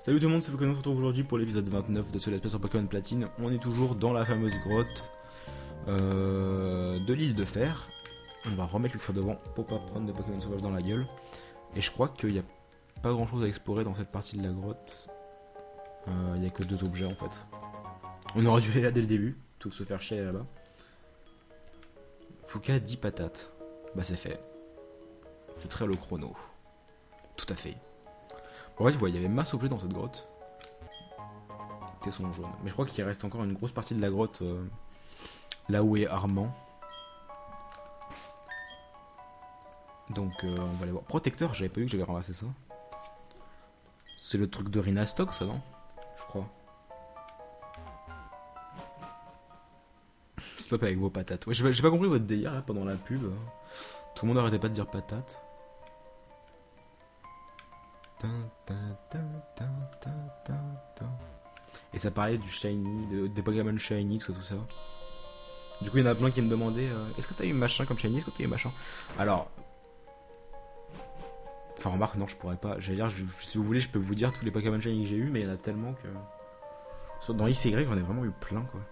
Salut tout le monde, c'est Pokémon, on se retrouve aujourd'hui pour l'épisode 29 de ce Let's Play sur Pokémon Platine. On est toujours dans la fameuse grotte de l'île de Fer. On va remettre l'ultra devant pour pas prendre des Pokémon sauvages dans la gueule. Et je crois qu'il n'y a pas grand chose à explorer dans cette partie de la grotte. Il n'y a que deux objets en fait. On aurait dû aller là dès le début, tout se faire chier là-bas. Fuka 10 patates. Bah c'est fait. C'est très le chrono. Tout à fait. En fait, il y avait masse d'objets dans cette grotte. Tesson jaune. Mais je crois qu'il reste encore une grosse partie de la grotte là où est Armand. Donc on va aller voir. Protecteur, j'avais pas vu que j'avais ramassé ça. C'est le truc de Rhinastock ça, non? Je crois. Stop avec vos patates. Ouais, j'ai pas compris votre délire là pendant la pub. Tout le monde arrêtait pas de dire patate. Et ça parlait du shiny, des Pokémon shiny, tout ça. Du coup, il y en a plein qui me demandaient est-ce que t'as eu machin comme shiny? Est-ce que t'as eu machin? Alors. Enfin, remarque, non, je pourrais pas. J'allais dire, si vous voulez, je peux vous dire tous les Pokémon shiny que j'ai eu, mais il y en a tellement que. Dans X et Y, j'en ai vraiment eu plein, quoi. De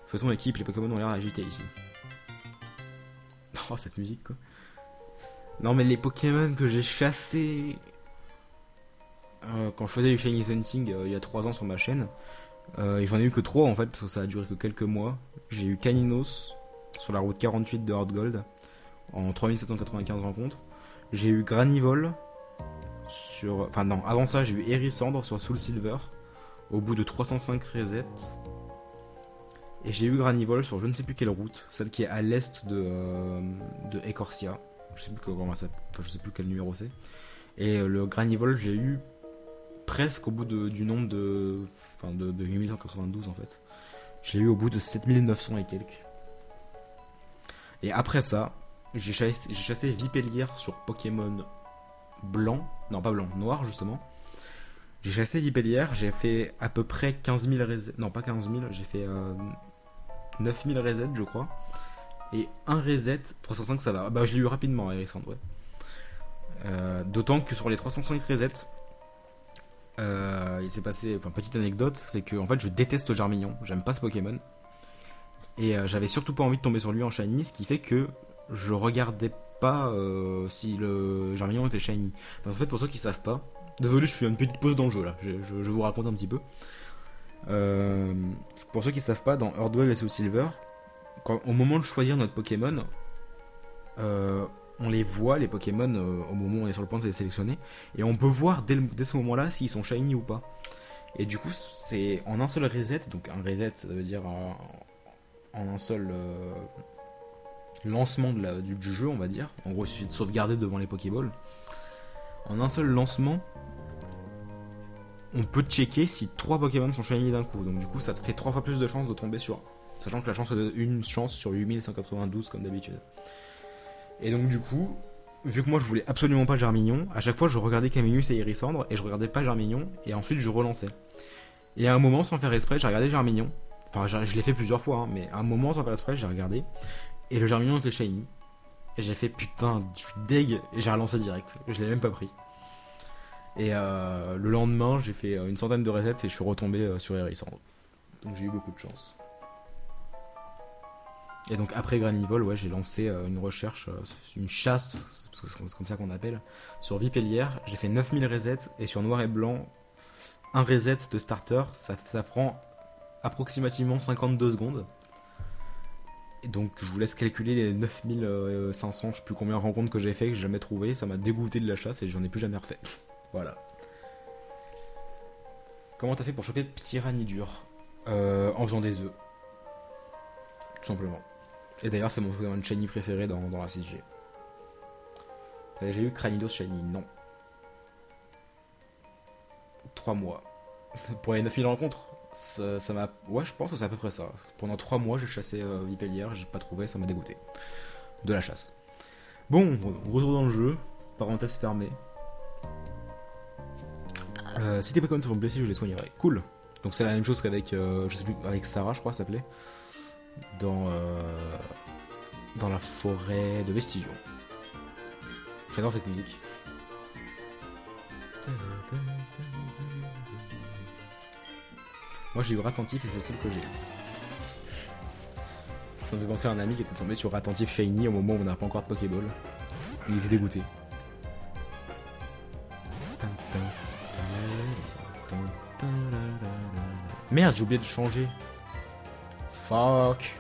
toute façon, l'équipe, les Pokémon ont l'air agités ici. Oh, cette musique, quoi. Non, mais les Pokémon que j'ai chassés quand je faisais du Shiny Hunting il y a 3 ans sur ma chaîne, et j'en ai eu que 3 en fait, parce que ça a duré que quelques mois. J'ai eu Caninos sur la route 48 de Hard Gold en 3795 rencontres. J'ai eu Granivol sur. Enfin, non, avant ça, j'ai eu Hérissandre sur Soul Silver au bout de 305 resets. Et j'ai eu Granivol sur je ne sais plus quelle route, celle qui est à l'est de Ecorcia. Je sais plus comment ça, enfin, je sais plus quel numéro c'est. Et le Granivol, j'ai eu presque au bout du nombre de 8192 en fait. Je l'ai eu au bout de 7900 et quelques. Et après ça, j'ai chassé Vipellière sur Pokémon blanc. Non, pas blanc, noir justement. J'ai chassé Vipellière, j'ai fait à peu près 15 000 resets. Non, pas 15 000, j'ai fait 9000 resets, je crois. Et un reset, 305 ça va. Bah, je l'ai eu rapidement, Hérissandre, ouais. D'autant que sur les 305 resets, il s'est passé, enfin petite anecdote, c'est que en fait je déteste Charmeleon, j'aime pas ce Pokémon. Et j'avais surtout pas envie de tomber sur lui en shiny, ce qui fait que je regardais pas si le Charmeleon était shiny. Donc en fait pour ceux qui savent pas, désolé je fais une petite pause dans le jeu là, je vous raconte un petit peu. Pour ceux qui savent pas, dans Earthwell et Soul Silver, au moment de choisir notre Pokémon, on les voit, les Pokémon, au moment où on est sur le point de les sélectionner, et on peut voir dès ce moment-là s'ils sont shiny ou pas. Et du coup, c'est en un seul reset, donc un reset, ça veut dire en un seul lancement du jeu, on va dire. En gros, il suffit de sauvegarder devant les Pokéballs. En un seul lancement, on peut checker si 3 Pokémon sont shiny d'un coup. Donc du coup, ça te fait 3 fois plus de chances de tomber sur. Sachant que la chance est de une chance sur 8192 comme d'habitude. Et donc du coup, vu que moi je voulais absolument pas Charmeleon, à chaque fois je regardais Caminus et Hérissandre et je regardais pas Charmeleon et ensuite je relançais. Et à un moment sans faire exprès, j'ai regardé Charmeleon. Enfin je l'ai fait plusieurs fois, hein, mais à un moment sans faire exprès, j'ai regardé et le Charmeleon était shiny. Et j'ai fait putain, je suis deg et j'ai relancé direct. Je l'ai même pas pris. Et le lendemain, j'ai fait une centaine de resets et je suis retombé sur Hérissandre. Donc j'ai eu beaucoup de chance. Et donc après Granivol, ouais, j'ai lancé une recherche, une chasse, c'est comme ça qu'on appelle, sur Vipellière. J'ai fait 9000 resets et sur Noir et Blanc, un reset de starter, ça prend approximativement 52 secondes. Et donc je vous laisse calculer les 9500, je sais plus combien de rencontres que j'ai fait, que j'ai jamais trouvé. Ça m'a dégoûté de la chasse et j'en ai plus jamais refait. Voilà. Comment t'as fait pour choper Tyranidur? En faisant des œufs. Tout simplement. Et d'ailleurs, c'est mon Pokémon shiny préféré dans la 6G. T'as déjà eu Cranidos shiny? Non. 3 mois. Pour les 9000 rencontres, ça m'a. Ouais, je pense que c'est à peu près ça. Pendant 3 mois, j'ai chassé Vipellière, j'ai pas trouvé, ça m'a dégoûté. De la chasse. Bon, retour dans le jeu. Parenthèse fermée. Si tes Pokémon se font blesser, je les soignerai. Cool. Donc c'est la même chose qu'avec, je sais plus, avec Sarah, je crois, ça s'appelait. Dans la forêt de Vestigion. J'adore cette musique. Moi j'ai eu Rattentif et c'est celle que j'ai. Ça me fait penser à un ami qui était tombé sur Rattentif Shiny au moment où on n'a pas encore de Pokéball. Il était dégoûté. Merde, j'ai oublié de changer. Fuck.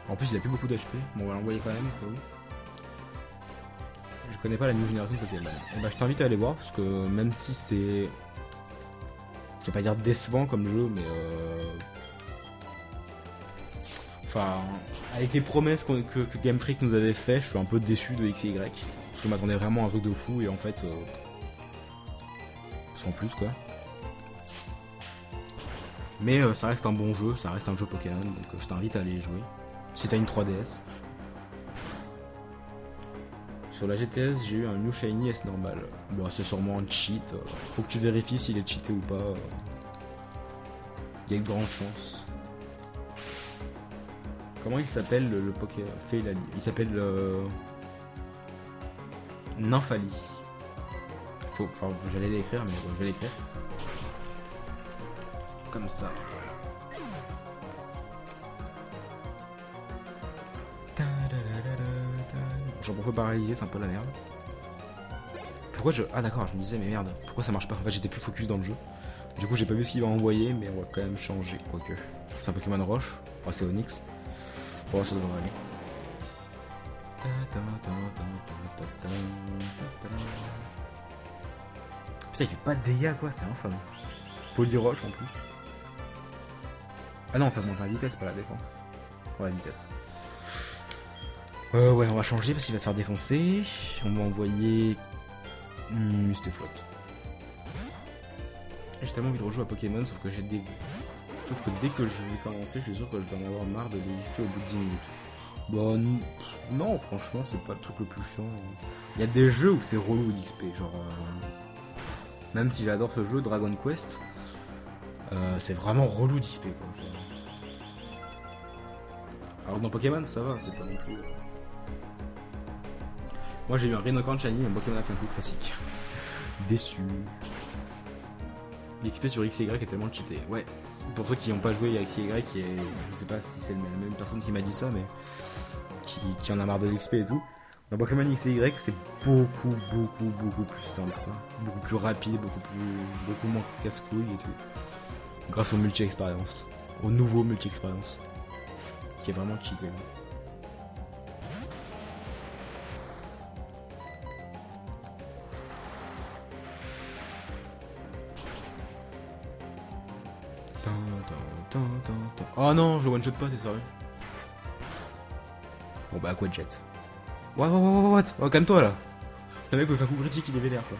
En plus, il a plus beaucoup d'HP. Bon, on va l'envoyer quand même, au cas où. Je connais pas la nouvelle génération de Pokémon. Et bah, je t'invite à aller voir, parce que même si c'est... Je vais pas dire décevant comme jeu, mais enfin, avec les promesses que Game Freak nous avait fait, je suis un peu déçu de XY. Parce que je m'attendais vraiment à un truc de fou, et en fait... sans plus, quoi. Mais ça reste un bon jeu, ça reste un jeu Pokémon, donc je t'invite à aller y jouer. Si t'as une 3DS. Sur la GTS, j'ai eu un New Shiny S normal. Bon, c'est sûrement un cheat. Faut que tu vérifies s'il est cheaté ou pas. Il y a de grandes chances. Comment il s'appelle le Pokémon Feilali? Il s'appelle Nymphali. Enfin, j'allais l'écrire, mais je vais l'écrire. Comme ça. J'en peux paralyser, c'est un peu la merde. Pourquoi je... Ah d'accord, je me disais mais merde, pourquoi ça marche pas? En fait j'étais plus focus dans le jeu. Du coup j'ai pas vu ce qu'il va envoyer, mais on va quand même changer, quoique. C'est un Pokémon Roche, oh, c'est Onyx. Oh ça devrait aller. Putain il fait pas de dégâts quoi, c'est infâme. Polyroche en plus. Ah non ça augmente la vitesse, pas la défense. Oh la vitesse. Ouais, on va changer parce qu'il va se faire défoncer. On va envoyer Mustaflot. J'ai tellement envie de rejouer à Pokémon, sauf que dès que je vais commencer, je suis sûr que je vais en avoir marre de l'XP au bout de 10 minutes. Bon, non, franchement, c'est pas le truc le plus chiant. Il y a des jeux où c'est relou d'XP, genre... même si j'adore ce jeu, Dragon Quest, c'est vraiment relou d'XP, quoi. Alors dans Pokémon, ça va, c'est pas non plus... Moi j'ai eu un Rhinocorn Shiny, un Pokémon avec un coup classique. Déçu. L'XP sur XY est tellement cheaté. Ouais, pour ceux qui n'ont pas joué à XY, je sais pas si c'est la même personne qui m'a dit ça, mais qui en a marre de l'XP et tout. Dans Pokémon XY, c'est beaucoup plus simple, quoi. Beaucoup plus rapide, beaucoup moins casse-couille et tout. Grâce au multi-expérience. Au nouveau multi-expérience. Qui est vraiment cheaté. Oh non, je one shot pas, t'es sérieux? Bon bah quoi de jet? What? Oh calme-toi là. Le mec peut faire coup critique, il est vénère quoi.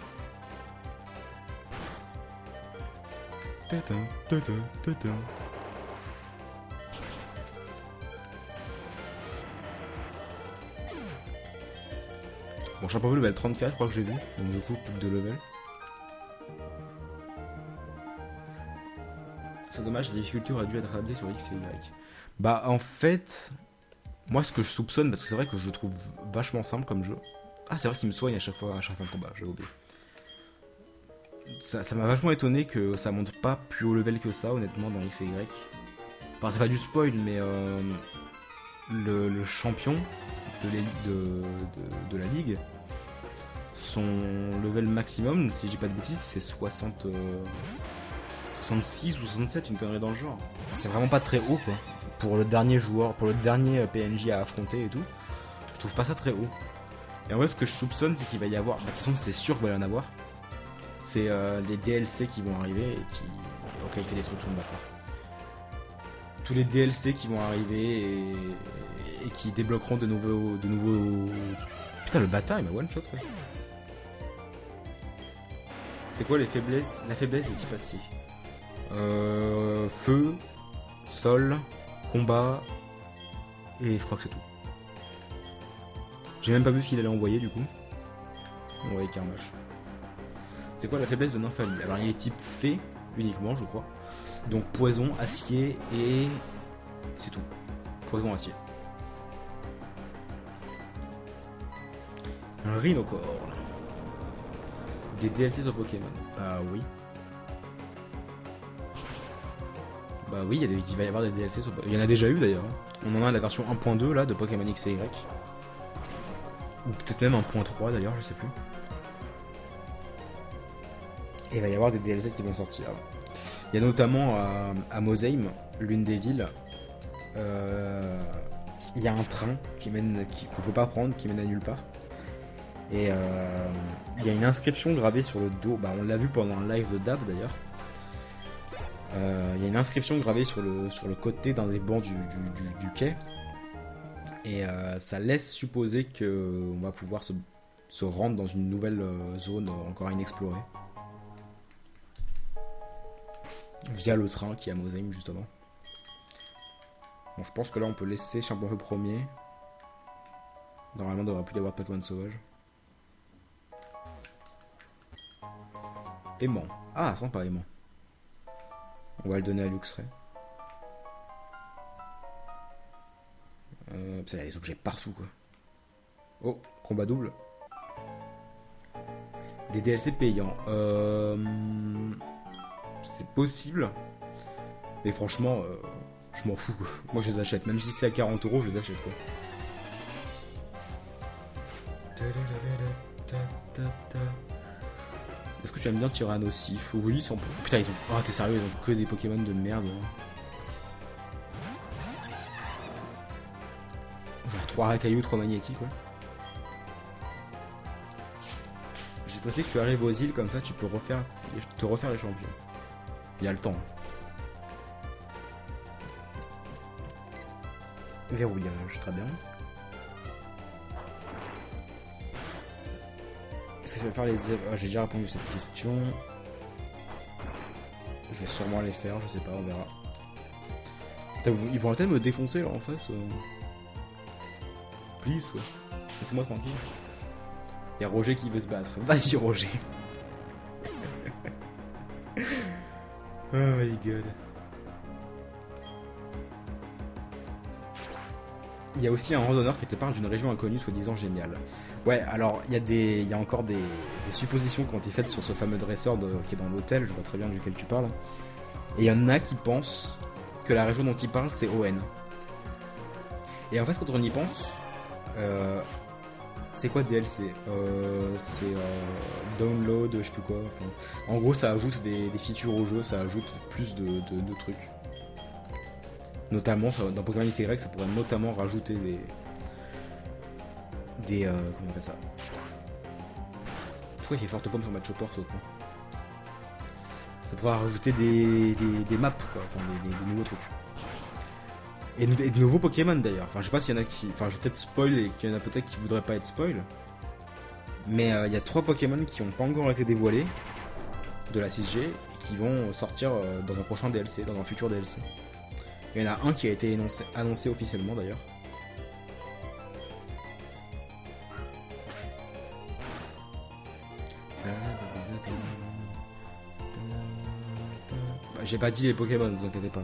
Bon, chapeau vu level 34, je crois que j'ai vu. Donc du coup, plus que 2 levels. C'est dommage, la difficulté aurait dû être adaptée sur X et Y. Bah en fait, moi ce que je soupçonne, parce que c'est vrai que je le trouve vachement simple comme jeu. Ah c'est vrai qu'il me soigne à chaque fois de combat, j'ai oublié. Ça m'a vachement étonné que ça monte pas plus haut level que ça honnêtement dans X et Y. Enfin c'est pas du spoil mais le champion de la ligue, son level maximum, si je dis pas de bêtises, c'est 66 ou 67, une connerie dans le genre. C'est vraiment pas très haut quoi. Pour le dernier joueur, pour le dernier PNJ à affronter et tout, je trouve pas ça très haut. Et en vrai ce que je soupçonne c'est qu'il va y avoir, de toute façon c'est sûr qu'il va y en avoir, c'est les DLC qui vont arriver et qui... Ok il fait destruction de bâtard. Tous les DLC qui vont arriver et qui débloqueront de nouveaux... Putain le bâtard il m'a one shot quoi. C'est quoi la faiblesse des types acier? Feu, sol, combat, et je crois que c'est tout. J'ai même pas vu ce qu'il allait envoyer du coup. On va envoyer Carmache. C'est quoi la faiblesse de Nymphali? Alors il est type fée uniquement je crois. Donc poison, acier et... c'est tout. Poison, acier. Un Rhinocorn. Des DLC sur Pokémon. Bah oui. Bah oui, il va y avoir des DLC sur Pokémon. Il y en a déjà eu d'ailleurs. On en a la version 1.2 là de Pokémon X et Y. Ou peut-être même 1.3 d'ailleurs, je sais plus. Et il va y avoir des DLC qui vont sortir. Il y a notamment à Mosheim, l'une des villes, il y a un train qu'on peut pas prendre, qui mène à nulle part. Et il y a une inscription gravée sur le dos. Bah, on l'a vu pendant un live de Dab d'ailleurs. Il y a une inscription gravée sur le côté d'un des bancs du quai. Et ça laisse supposer qu'on va pouvoir se rendre dans une nouvelle zone encore inexplorée. Via le train qui est à Mosheim justement. Bon, je pense que là on peut laisser Chimpanfeu premier. Normalement il devrait plus y avoir de Pokémon sauvage. Aimant. Ah, sympa aimant. On va le donner à Luxray. Il y a des objets partout quoi. Oh, combat double. Des DLC payants. C'est possible. Mais franchement, je m'en fous quoi. Moi je les achète. Même si c'est à 40 €, je les achète quoi. Est-ce que tu aimes bien Tyrannosif? Oui, ils sont... Putain, ils ont... Oh, t'es sérieux, ils ont que des Pokémon de merde. Genre 3 racailloux, 3 magnétiques, quoi. J'ai pensé que tu arrives aux îles, comme ça, tu peux te refaire les champions. Il y a le temps. Verrouillage, très bien. Est-ce que je vais faire les... j'ai déjà répondu à cette question. Je vais sûrement les faire, je sais pas, on verra. Putain, ils vont peut-être me défoncer là en face. Please, ouais. Laissez-moi tranquille. Il y a Roger qui veut se battre. Vas-y Roger. Oh my god. Il y a aussi un randonneur qui te parle d'une région inconnue soi-disant géniale. Ouais, alors il y a encore des suppositions qui ont été faites sur ce fameux dresseur qui est dans l'hôtel, je vois très bien duquel tu parles. Et il y en a qui pensent que la région dont il parle c'est ON. Et en fait quand on y pense, c'est quoi DLC? C'est download, je sais plus quoi. Enfin, en gros ça ajoute des features au jeu, ça ajoute plus de trucs. Notamment dans Pokémon XY, ça pourrait notamment rajouter comment on appelle ça? Pourquoi il y a forte pomme sur Machoper ce con? Ça pourrait rajouter des maps quoi, enfin des nouveaux trucs. Et des nouveaux Pokémon d'ailleurs. Enfin je sais pas s'il y en a qui. Enfin je vais peut-être spoil et qu'il y en a peut-être qui voudraient pas être spoil. Mais il y a 3 Pokémon qui n'ont pas encore été dévoilés de la 6G et qui vont sortir dans un prochain DLC, dans un futur DLC. Il y en a un qui a été annoncé officiellement d'ailleurs. Bah, j'ai pas dit les Pokémon, ne vous inquiétez pas.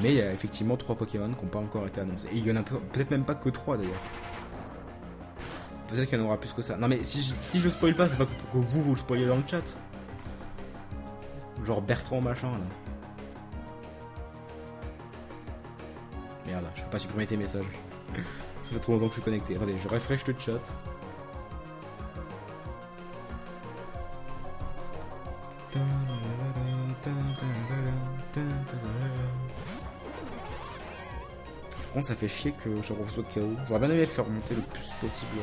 Mais il y a effectivement 3 Pokémon qui n'ont pas encore été annoncés. Et il y en a peut-être même pas que 3 d'ailleurs. Peut-être qu'il y en aura plus que ça. Non mais si je spoil pas, c'est pas pour que vous le spoiliez dans le chat. Genre Bertrand machin là. Merde, je peux pas supprimer tes messages. Ça fait trop longtemps que je suis connecté. Attendez, je refresh le chat. Par contre, ça fait chier que je soit KO. J'aurais bien aimé le faire monter le plus possible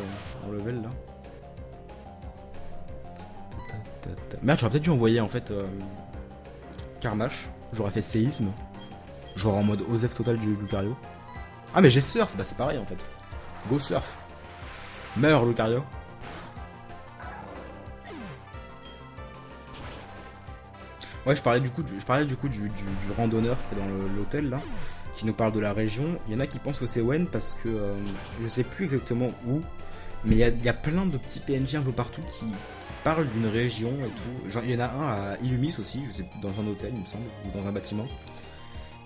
en level là. Merde, j'aurais peut-être dû envoyer en fait Carmash. J'aurais fait séisme. Genre en mode Osef total du Lucario. Ah mais j'ai surf, bah c'est pareil en fait. Go surf. Meurs Lucario. Ouais, je parlais du coup du randonneur qui est dans l'hôtel là, qui nous parle de la région. Il y en a qui pensent que c'est Wen parce que je sais plus exactement où, mais il y a plein de petits PNJ un peu partout qui parlent d'une région et tout. Genre, il y en a un à Illumis aussi, je sais, dans un hôtel il me semble, ou dans un bâtiment.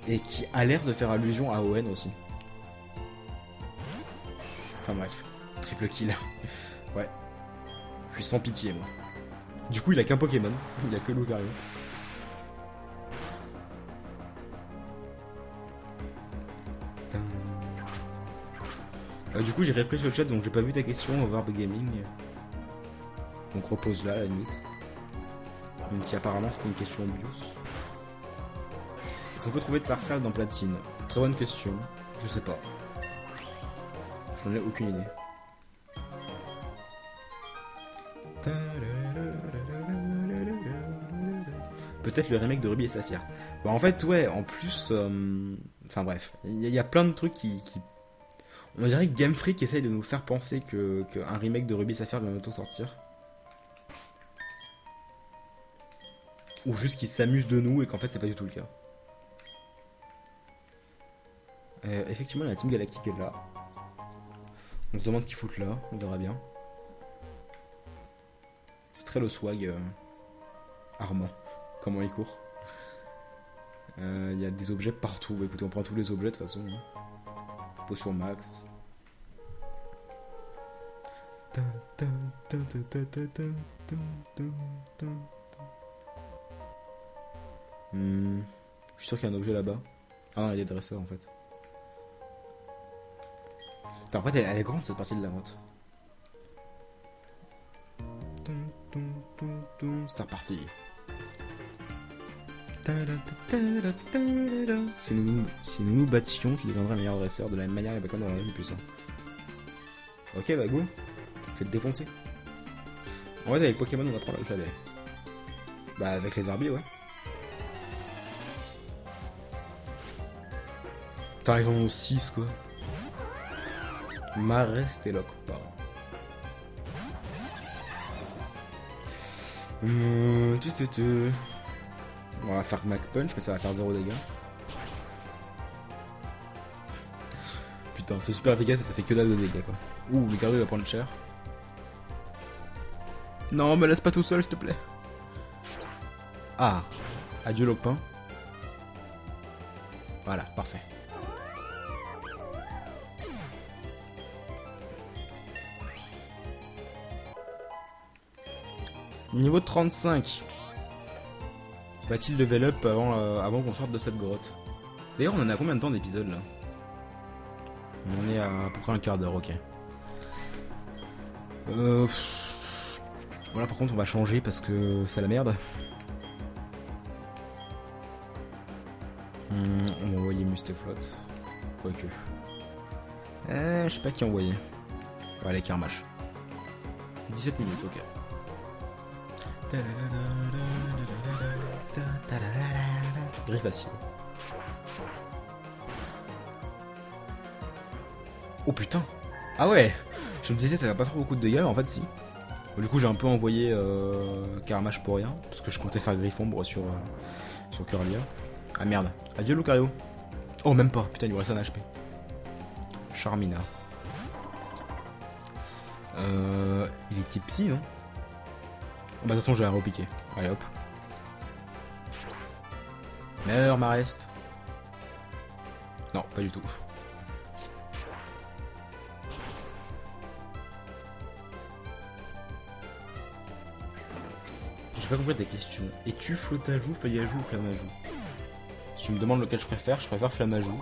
Et qui a l'air de faire allusion à ON aussi. Enfin bref, triple kill. Ouais. suis sans pitié, moi. Du coup, il a qu'un Pokémon. Il a que Lucario. Du coup, j'ai repris sur le chat, donc j'ai pas vu ta question, Overb Gaming. Donc repose là, à la limite. Même si apparemment c'était une question BIOS. Est-ce qu'on peut trouver de Tarsal dans Platine? Très bonne question. Je sais pas. J'en ai aucune idée. Peut-être le remake de Ruby et Saphir. Bah en fait ouais, en plus... Enfin bref, il y a plein de trucs qui... On dirait que Game Freak essaye de nous faire penser qu'un remake de Ruby et Saphir va bientôt sortir. Ou juste qu'ils s'amusent de nous et qu'en fait c'est pas du tout le cas. Effectivement la Team Galactique est là. On se demande ce qu'ils foutent là, on verra bien. C'est très le swag Armand, comment il court. Il y a des objets partout, bah, écoutez on prend tous les objets de toute façon. Potion max. Je suis sûr qu'il y a un objet là-bas. Ah non, il y a des dresseurs en fait. Putain, en fait, elle est grande cette partie de la route. C'est reparti. Si nous nous battions, tu deviendrais meilleur dresseur de la même manière les Pokémon dans la vie puissant. Ok, bah go. Je vais te défoncer. En fait, avec Pokémon, on apprend l'alphabet. Bah, avec les Arbies, ouais. Putain, ils en ont 6 quoi. Marest et Lockpa. On va faire Mac Punch, mais ça va faire 0 dégâts. Putain, c'est super efficace, mais ça fait que dalle de dégâts quoi. Ouh, le carré va prendre cher. Non, me laisse pas tout seul, s'il te plaît. Ah, adieu Lockpa. Voilà, parfait. Niveau 35. Va-t-il level up avant qu'on sorte de cette grotte? D'ailleurs, on en a combien de temps d'épisode là? On en est à peu près un quart d'heure, ok. Voilà, par contre, on va changer parce que c'est la merde. On va envoyer Mustaflot. Quoique. Je sais pas qui envoyer. Allez, Karmash. 17 minutes, ok. Griffe facile. Oh putain. Ah ouais. Je me disais ça va pas faire beaucoup de dégâts mais en fait si. Du coup j'ai un peu envoyé Karmash pour rien. Parce que je comptais faire Griffombre sur Curlia. Ah merde. Adieu Lucario. Oh même pas. Putain il lui reste un HP. Charmina. Il est type psy non? Bah de toute façon je vais la repiquer. Allez hop. Meurs Marest. Non, pas du tout. J'ai pas compris ta question. Es-tu Flotajou, Feuillajou ou Flammajou? Si tu me demandes lequel je préfère Flammajou.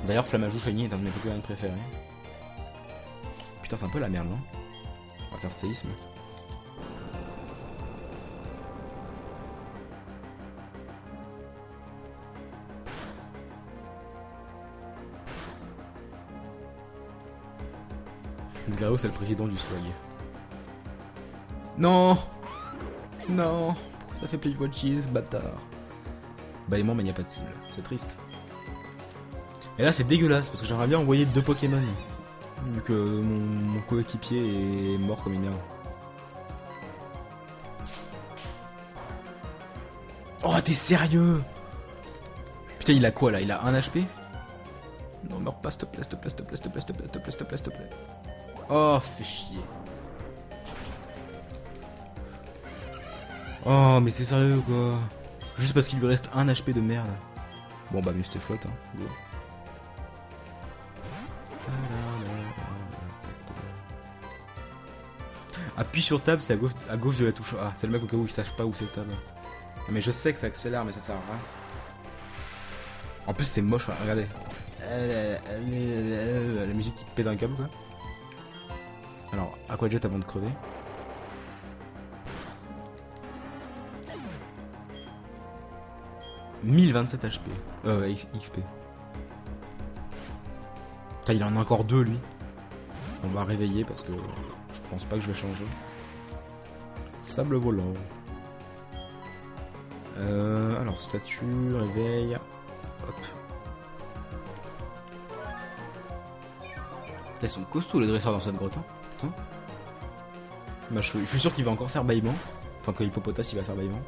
D'ailleurs Flammajou Shiny est un de mes Pokémon préférés. Putain c'est un peu la merde non? On va faire séisme. Lucario c'est le président du swag. Non. Non. Pourquoi ça fait play watches, bâtard? Bâillement mais il n'y a pas de cible. C'est triste. Et là c'est dégueulasse parce que j'aimerais bien envoyer 2 Pokémon. Vu que mon coéquipier est mort comme une merde. Oh t'es sérieux? Putain il a quoi là? Il a 1 HP? Non meurs pas s'il te plaît, s'il te plaît, s'il te plaît, s'il te plaît, s'il te plaît, s'il te plaît, s'il te plaît, s'il te plaît. Oh fais chier. Oh mais c'est sérieux quoi? Juste parce qu'il lui reste 1 HP de merde. Bon bah Mustaflot hein. Go. Appuie sur table, c'est à gauche de la touche. Ah, c'est le mec au cas où il sache pas où c'est table. Ah, mais je sais que ça accélère, mais ça sert à rien. En plus, c'est moche, regardez. La musique qui pète un câble, quoi. Alors, Aquajet avant de crever. « 1027 HP. XP. Putain, il en a encore 2, lui. On va réveiller parce que je pense pas que je vais changer. Sable volant. Alors, statue, réveil. Hop. Putain, ils sont costauds les dresseurs dans cette grotte. Hein. Putain. Bah, je suis sûr qu'il va encore faire bâillement. Enfin, quand Hippopotas il va faire bâillement.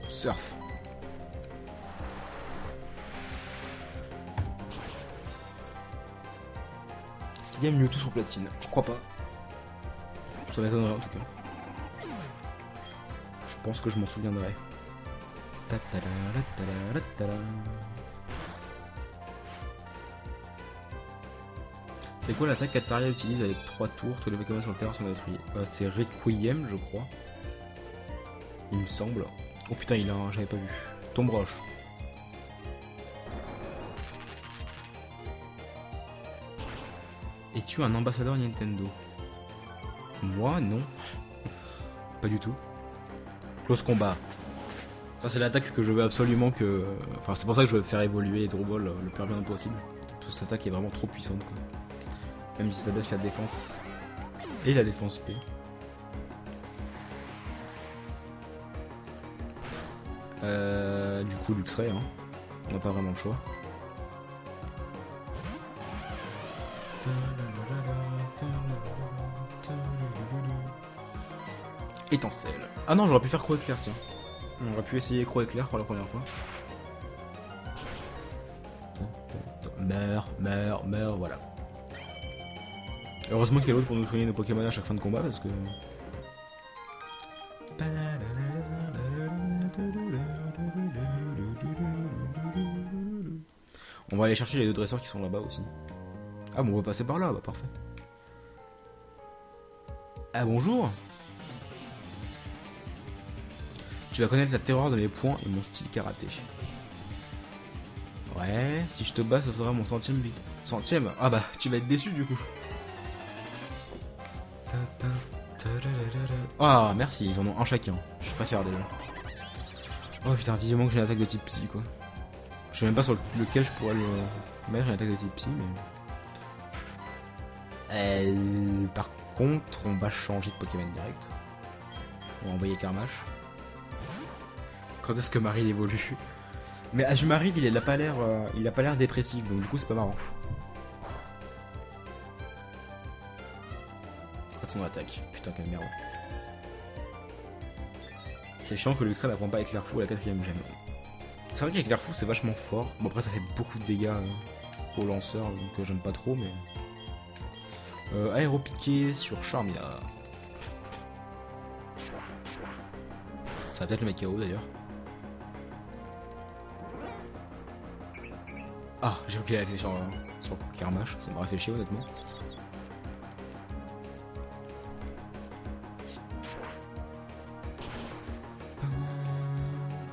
Surf. Est-ce qu'il y a Mewtwo sur platine? Je crois pas. Ça m'étonnerait en tout cas. Je pense que je m'en souviendrai. C'est quoi l'attaque qu'Ataria utilise avec 3 tours? Tous les Pokémon sur le terrain sont détruits. C'est Requiem, je crois. Il me semble. Oh putain, il a un, j'avais pas vu. Tombe roche. Es-tu un ambassadeur Nintendo? Moi, non. Pas du tout. Close combat. Ça, c'est l'attaque que je veux absolument que... Enfin, c'est pour ça que je veux faire évoluer Draw Ball le plus rapidement possible. Toute cette attaque est vraiment trop puissante, quoi. Même si ça baisse la défense. Et la défense P. Du coup, Luxray, hein. On n'a pas vraiment le choix. Étincelle. Ah non, j'aurais pu faire Croc Éclair, tiens. On aurait pu essayer Croc Éclair pour la première fois. Meurs, voilà. Heureusement qu'il y a l'autre pour nous soigner nos Pokémon à chaque fin de combat parce que... On va aller chercher les 2 dresseurs qui sont là-bas aussi. Ah bon, on va passer par là, bah parfait. Ah bonjour. Tu vas connaître la terreur de mes poings et mon style karaté. Ouais, si je te bats, ce sera mon centième vite. Centième? Ah bah, tu vas être déçu du coup. Ah, merci, ils en ont un chacun. Je préfère déjà. Oh putain, vivement que j'ai une attaque de type psy quoi. Je sais même pas sur lequel je pourrais le mettre une attaque de type psy, mais... par contre, on va changer de Pokémon direct. On va envoyer Karmash. Quand est-ce que Maril évolue? Mais Azumarill, il a pas l'air dépressif, donc du coup c'est pas marrant. Regarde son attaque, putain quelle merde. C'est chiant que Luxray n'apprend pas Éclair Fou à la 4ème gemme. C'est vrai qu'Éclair Fou c'est vachement fort. Bon après ça fait beaucoup de dégâts au lanceur, donc j'aime pas trop, mais... Aéropiqué sur Charmilla. Ça va peut-être le mettre KO d'ailleurs. Ah, j'ai oublié la clé sur Karmash, ça m'aurait fait chier honnêtement.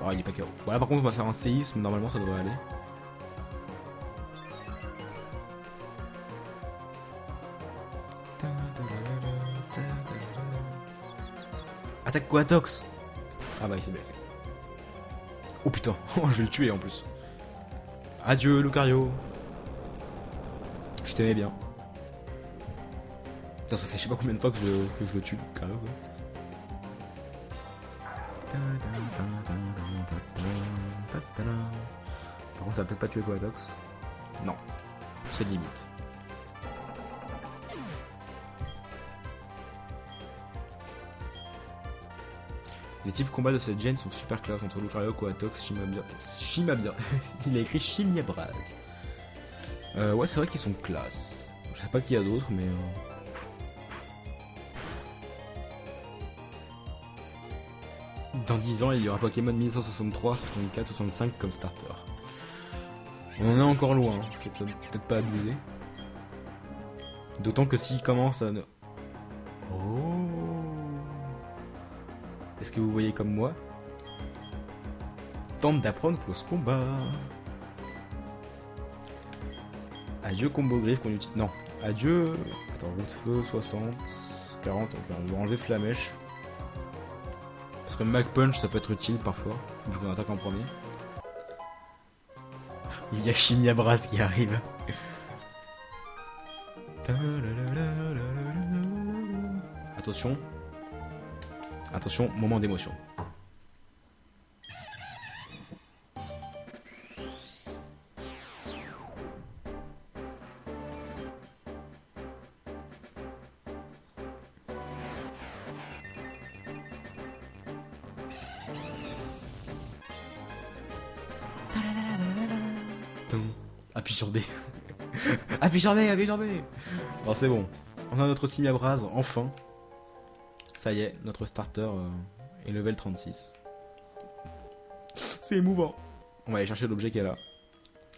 Oh, il est pas KO. Voilà, par contre, on va faire un séisme, normalement ça devrait aller. Attaque Coatox. Ah bah, il s'est blessé. Oh putain, je vais le tuer en plus. Adieu Lucario. Je t'aimais bien. Putain, ça fait je sais pas combien de fois que je le tue, Lucario quoi. Par contre ça va peut-être pas tuer Coatox. Non. C'est limite. Les types combat de cette gêne sont super classe entre Lucario, Coatox, Shimabia. Il a écrit Chimiabraz. Ouais, c'est vrai qu'ils sont classe. Je sais pas qui y a d'autres, mais... Dans 10 ans, il y aura Pokémon 1963, 64, 65 comme starter. On en est encore loin, hein. Faut peut-être pas abuser. D'autant que s'il commence à... Oh. Est-ce que vous voyez comme moi? Tente d'apprendre close combat. Adieu combo griffe qu'on utilise... Non. Adieu... Attends, route feu, 60... 40, ok, on va enlever flamèche. Parce que Mag Punch ça peut être utile parfois, vu qu'on attaque en premier. Il y a Chimia Brass qui arrive. Attention. Attention, moment d'émotion. Appuie sur B. Appuie sur B, appuie sur B. Bon, c'est bon. On a notre Simia Braz, enfin. Ça y est, notre starter est level 36. C'est émouvant. On va aller chercher l'objet qui est là.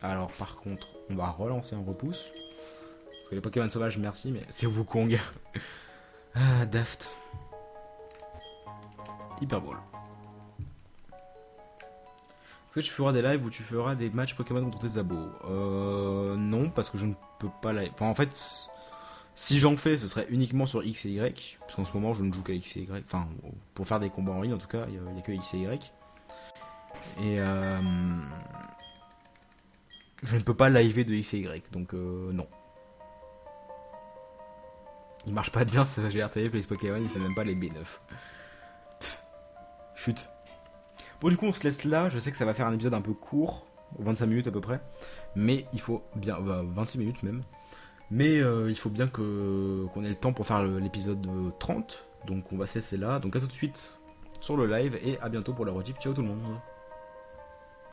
Alors, par contre, on va relancer un repousse. Parce que les Pokémon sauvages, merci, mais c'est Wukong. Ah, Daft. Hyper Ball. Est-ce que tu feras des lives où tu feras des matchs Pokémon contre tes abos? Non, parce que je ne peux pas live. Enfin, en fait, si j'en fais, ce serait uniquement sur X et Y. Parce qu'en ce moment, je ne joue qu'à X et Y. Enfin, pour faire des combats en ligne, en tout cas, il n'y a que X et Y. Et je ne peux pas liver de X et Y, donc non. Il marche pas bien ce GRTV Place Pokémon, il fait même pas les B9. Pff, chut. Bon, du coup, on se laisse là. Je sais que ça va faire un épisode un peu court, 25 minutes à peu près. Mais il faut bien. 26 minutes même. Mais il faut bien qu'on ait le temps pour faire l'épisode 30. Donc, on va se laisser là. Donc, à tout de suite sur le live et à bientôt pour la rediff. Ciao tout le monde.